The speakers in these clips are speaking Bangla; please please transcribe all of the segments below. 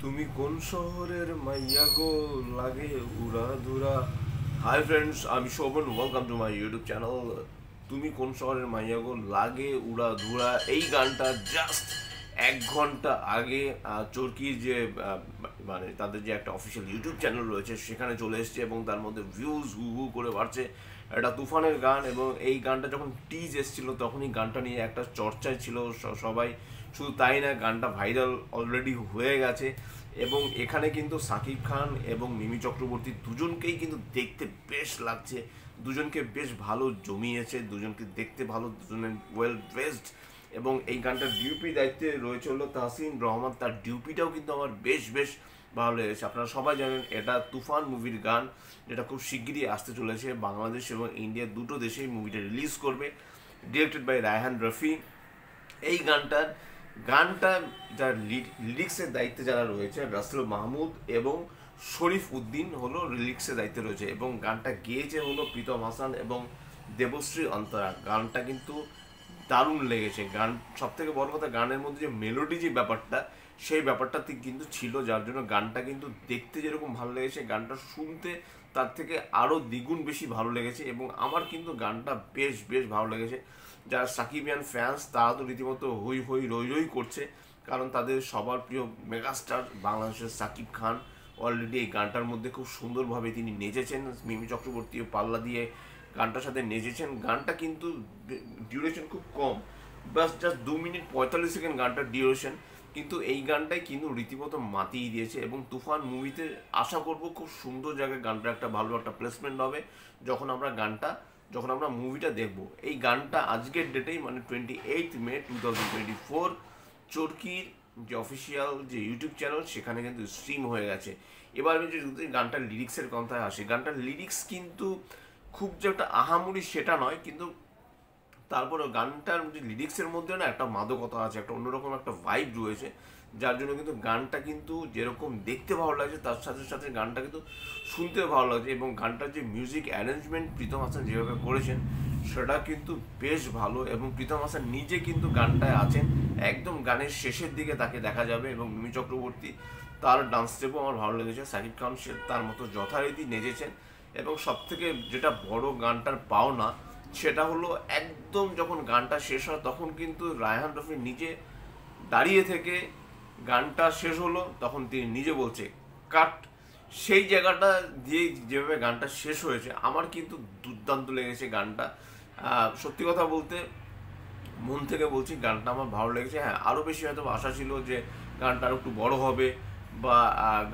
তুমি কোন শহরের মাইয়া গো লাগে উড়াধুরা। হাই ফ্রেন্ডস, আমি Shovon, welcome to my YouTube channel. তুমি কোন শহরের মাইয়া গো লাগে উড়াধুরা, এই গানটা জাস্ট 1 ঘন্টা আগে চরকির যে মানে তাদের যে একটা অফিসিয়াল ইউটিউব চ্যানেল রয়েছে সেখানে চলে এসছে এবং তার মধ্যে ভিউজ হু হু করে বাড়ছে। এটা তুফানের গান এবং এই গানটা যখন টিজ এসেছিল তখনই গানটা নিয়ে একটা চর্চায় ছিল সবাই। শুধু তাই না, গানটা ভাইরাল অলরেডি হয়ে গেছে এবং এখানে কিন্তু সাকিব খান এবং মিমি চক্রবর্তী দুজনকেই কিন্তু দেখতে বেশ লাগছে। দুজনকে বেশ ভালো জমিয়েছে, দুজনকে দেখতে ভালো, দুজনের ওয়েল ড্রেসড। এবং এই গানটার ডিউপি দায়িত্বে রয়েছে হলো তাহসিন রহমান, তার ডিউপিটাও কিন্তু আমার বেশ বেশ ভালো লেগেছে। আপনারা সবাই জানেন এটা তুফান মুভির গান, যেটা খুব শিগগিরই আসতে চলেছে। বাংলাদেশ এবং ইন্ডিয়া দুটো দেশেই মুভিটা রিলিজ করবে। Directed by Raihan Rafi. এই গানটা যার লিরিক্সের দায়িত্বে যারা রয়েছে, রাসেল মাহমুদ এবং শরীফ উদ্দিন হলো লিরিক্সের দায়িত্বে রয়েছে এবং গানটা গেয়েছে হলো প্রীতম হাসান এবং দেবশ্রী অন্তরা। গানটা কিন্তু দারুণ লেগেছে। গান সব থেকে বড় কথা, গানের মধ্যে যে মেলোডি যে ব্যাপারটা, সেই ব্যাপারটা কিন্তু ছিল, যার জন্য গানটা কিন্তু দেখতে যেরকম ভালো লেগেছে, গানটা শুনতে তার থেকে আরও দ্বিগুণ বেশি ভালো লেগেছে। এবং আমার কিন্তু গানটা বেশ বেশ ভালো লেগেছে। যারা সাকিবিয়ান ফ্যান্স তারা তো রীতিমতো হই হই রই রই করছে, কারণ তাদের সবার প্রিয় মেগাস্টার বাংলাদেশের সাকিব খান অলরেডি এই গানটার মধ্যে খুব সুন্দরভাবে তিনি নেচেছেন। মিমি চক্রবর্তীও পাল্লা দিয়ে গানটার সাথে নেচেছেন। গানটা কিন্তু ডিউরেশন খুব কম, বাস জাস্ট 2 মিনিট 45 সেকেন্ড গানটার ডিউরেশন, কিন্তু এই গানটাই কিন্তু রীতিমতো মাতিয়ে দিয়েছে। এবং তুফান মুভিতে আশা করব খুব সুন্দর জায়গায় গানটা একটা ভালো একটা প্লেসমেন্ট হবে যখন আমরা মুভিটা দেখব। এই গানটা আজকের ডেটেই মানে 28 মে 2024 চরকির যে অফিসিয়াল যে ইউটিউব চ্যানেল সেখানে কিন্তু স্ট্রিম হয়ে গেছে। এবার আমি যদি গানটার লিরিক্সের কথায় আসি, গানটার লিরিক্স কিন্তু খুব যে একটা আহামরি সেটা নয়, কিন্তু তারপরে গানটার যে লিরিক্সের মধ্যে না একটা মাদকতা আছে, একটা অন্যরকম একটা ভাইব রয়েছে, যার জন্য কিন্তু গানটা কিন্তু যেরকম দেখতে ভালো লাগছে তার সাথে সাথে গানটা কিন্তু শুনতেও ভালো লাগছে। এবং গানটার যে মিউজিক অ্যারেঞ্জমেন্ট প্রীতম হাসান যেভাবে করেছেন সেটা কিন্তু বেশ ভালো। এবং প্রীতম হাসান নিজে কিন্তু গানটায় আছেন, একদম গানের শেষের দিকে তাকে দেখা যাবে। এবং মিমি চক্রবর্তী, তার ডান্স স্টেপও আমার ভালো লেগেছে। সাকিব খান সে তার মতো যথারীতি নেচেছেন। এবং সবথেকে যেটা বড় গানটার পাওনা, সেটা হলো একদম যখন গানটা শেষ হয় তখন কিন্তু রায়হান রফি নিজে দাঁড়িয়ে থেকে, গানটা শেষ হলো তখন তিনি নিজে বলছে কাট। সেই জায়গাটা দিয়ে যেভাবে গানটা শেষ হয়েছে আমার কিন্তু দুর্দান্ত লেগেছে গানটা। সত্যি কথা বলতে মন থেকে বলছি, গানটা আমার ভালো লেগেছে। হ্যাঁ, আরও বেশি হয়তো আশা ছিল যে গানটা আরও একটু বড় হবে, বা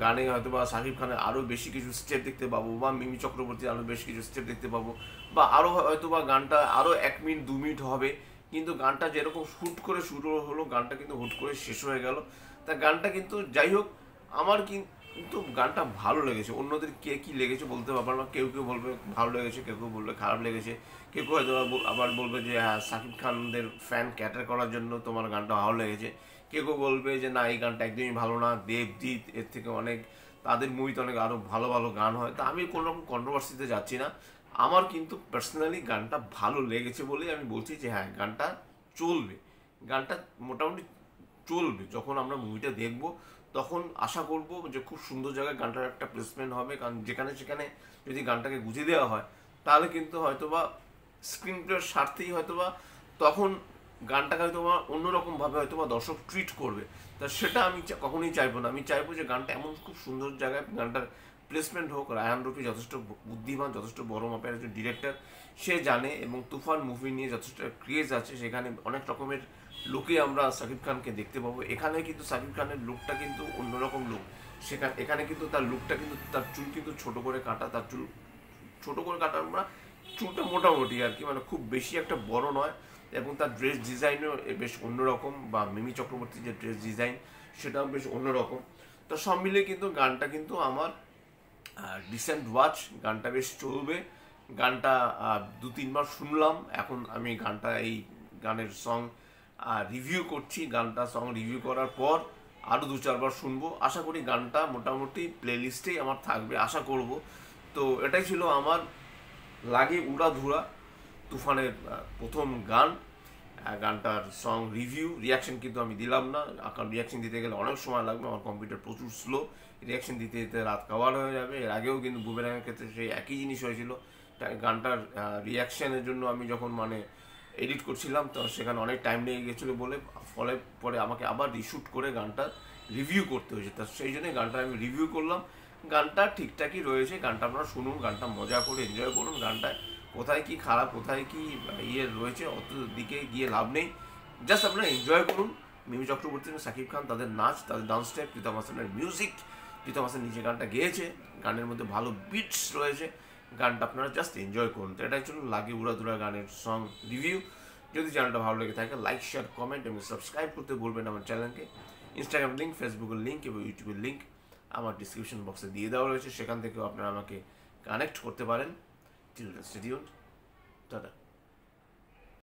গানে হয়তো বা সাকিব খানের আরও বেশি কিছু স্টেপ দেখতে পাবো, বা মিমি চক্রবর্তীর আরও বেশি কিছু স্টেপ দেখতে পাবো, বা আরও হয়তো বা গানটা আরও 1 মিনিট 2 মিনিট হবে। কিন্তু গানটা যেরকম হুট করে শুরু হলো, গানটা কিন্তু হুট করে শেষ হয়ে গেল। তা গানটা কিন্তু যাই হোক, আমার কিন্তু গানটা ভালো লেগেছে। অন্যদের কে কী লেগেছে বলতে পারবো না। কেউ কেউ বলবে ভালো লেগেছে, কেউ কেউ বলবে খারাপ লেগেছে, কেউ কেউ হয়তো আবার বলবে যে হ্যাঁ, সাকিব খানদের ফ্যান ক্যাটার করার জন্য তোমার গানটা ভালো লেগেছে। কেউ কেউ বলবে যে না, এই গানটা একদমই ভালো না, দেবজিৎ এর থেকে অনেক, তাদের মুভিতে অনেক আরও ভালো ভালো গান হয়। তা আমি কোনো রকম কন্ট্রোভার্সিতে যাচ্ছি না। আমার কিন্তু পার্সোনালি গানটা ভালো লেগেছে বলেই আমি বলছি যে হ্যাঁ, গানটা চলবে। গানটা মোটামুটি চলবে। যখন আমরা মুভিটা দেখব তখন আশা করব যে খুব সুন্দর জায়গায় গানটার একটা প্লেসমেন্ট হবে, কারণ যেখানে সেখানে যদি গানটাকে গুছিয়ে দেওয়া হয় তাহলে কিন্তু হয়তোবা স্ক্রিন প্লের স্বার্থেই হয়তোবা তখন গানটাকে হয়তোবা অন্যরকমভাবে হয়তোবা দর্শক ট্রিট করবে। তা সেটা আমি কখনোই চাইবো না। আমি চাইবো যে গানটা এমন খুব সুন্দর জায়গায় গানটার প্লেসমেন্ট হোক। রায়হান রফি যথেষ্ট বুদ্ধিমান, যথেষ্ট বড় মাপের একজন ডিরেক্টর, সে জানে। এবং তুফান মুভি নিয়ে যথেষ্ট ক্রেজ আছে, সেখানে অনেক রকমের লুকে আমরা সাকিব খানকে দেখতে পাবো। এখানে কিন্তু সাকিব খানের লুকটা কিন্তু অন্যরকম লুক। এখানে কিন্তু তার লুকটা কিন্তু, তার চুল কিন্তু ছোট করে কাটা, তার চুল ছোট করে কাটা আমরা, চুলটা মোটামুটি আর কি, মানে খুব বেশি একটা বড় নয়। এবং তার ড্রেস ডিজাইনও বেশ অন্যরকম, বা মিমি চক্রবর্তীর যে ড্রেস ডিজাইন সেটাও বেশ অন্যরকম। তো সব মিলিয়ে কিন্তু গানটা কিন্তু আমার ডিসেন্ট ওয়াচ। গানটা বেশ চলবে। গানটা 2-3 বার শুনলাম। এখন আমি গানটা, এই গানের সং রিভিউ করছি। গানটা সং রিভিউ করার পর আরও 2-4 বার শুনবো। আশা করি গানটা মোটামুটি প্লেলিস্টেই আমার থাকবে, আশা করব। তো এটাই ছিল আমার লাগে উড়াধুরা তুফানের প্রথম গান। গানটার সং রিভিউ রিয়াকশন কিন্তু আমি দিলাম না, কারণ রিয়াকশন দিতে গেলে অনেক সময় লাগবে, আমার কম্পিউটার প্রচুর স্লো, রিয়াকশন দিতে দিতে রাত কভার হয়ে যাবে। এর আগেও কিন্তু বুমেরাঙের ক্ষেত্রে সেই একই জিনিস হয়েছিল। গানটার রিয়াকশানের জন্য আমি যখন এডিট করছিলাম তো সেখানে অনেক টাইম লেগে গেছিলো বলে ফলে পরে আমাকে আবার রিশুট করে গানটা রিভিউ করতে হয়েছে। তা সেই জন্যই গানটা আমি রিভিউ করলাম। গানটা ঠিকঠাকই রয়েছে, গানটা আপনারা শুনুন, গানটা মজা করে এনজয় করুন। গানটায় কোথায় কি খারাপ কোথায় কি রয়েছে অত দিকে গিয়ে লাভ নেই, জাস্ট আপনারা এনজয় করুন। মিমি চক্রবর্তী এবং শাকিব খান, তাদের নাচ, তাদের ডান্স স্টেপ, প্রীতম হাসানের মিউজিক, প্রীতম হাসান নিজে গানটা গেয়েছে, গানের মধ্যে ভালো বিটস রয়েছে, গানটা আপনারা জাস্ট এনজয় করুন। তো এটাই ছিল লাগে উড়াধুরা গানের সং রিভিউ। যদি চ্যানেলটা ভালো লেগে থাকে লাইক শেয়ার কমেন্ট এবং সাবস্ক্রাইব করতে বলবেন আমার চ্যানেলকে। ইনস্টাগ্রাম লিঙ্ক, ফেসবুকের লিঙ্ক এবং ইউটিউবের লিঙ্ক আমার ডিসক্রিপশন বক্সে দিয়ে দেওয়া রয়েছে, সেখান থেকেও আপনারা আমাকে কানেক্ট করতে পারেন। Till then stay tuned, tata.